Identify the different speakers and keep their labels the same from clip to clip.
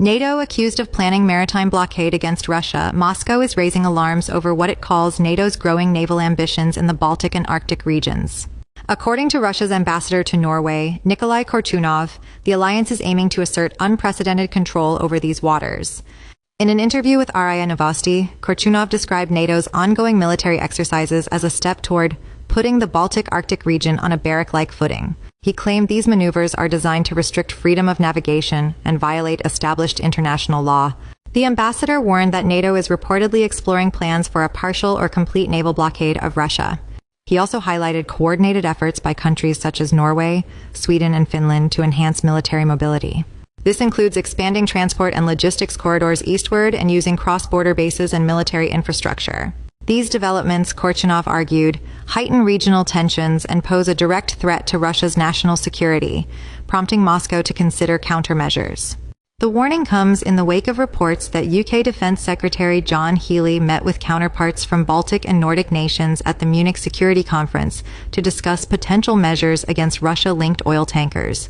Speaker 1: NATO accused of planning maritime blockade against Russia, Moscow is raising alarms over what it calls NATO's growing naval ambitions in the Baltic and Arctic regions. According to Russia's ambassador to Norway, Nikolay Korchunov, the alliance is aiming to assert unprecedented control over these waters. In an interview with RIA Novosti, Korchunov described NATO's ongoing military exercises as a step toward putting the Baltic-Arctic region on a barrack-like footing. He claimed these maneuvers are designed to restrict freedom of navigation and violate established international law. The ambassador warned that NATO is reportedly exploring plans for a partial or complete naval blockade of Russia. He also highlighted coordinated efforts by countries such as Norway, Sweden, and Finland to enhance military mobility. This includes expanding transport and logistics corridors eastward and using cross-border bases and military infrastructure. These developments, Korchunov argued, heighten regional tensions and pose a direct threat to Russia's national security, prompting Moscow to consider countermeasures. The warning comes in the wake of reports that UK Defence Secretary John Healey met with counterparts from Baltic and Nordic nations at the Munich Security Conference to discuss potential measures against Russia-linked oil tankers.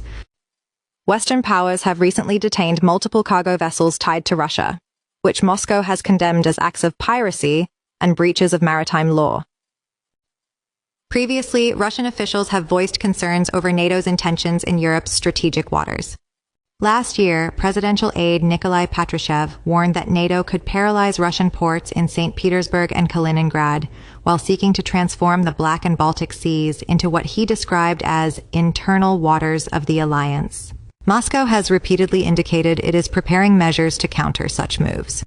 Speaker 1: Western powers have recently detained multiple cargo vessels tied to Russia, which Moscow has condemned as acts of piracy and breaches of maritime law. Previously, Russian officials have voiced concerns over NATO's intentions in Europe's strategic waters. Last year, presidential aide Nikolay Patrushev warned that NATO could paralyze Russian ports in St. Petersburg and Kaliningrad while seeking to transform the Black and Baltic Seas into what he described as internal waters of the alliance. Moscow has repeatedly indicated it is preparing measures to counter such moves.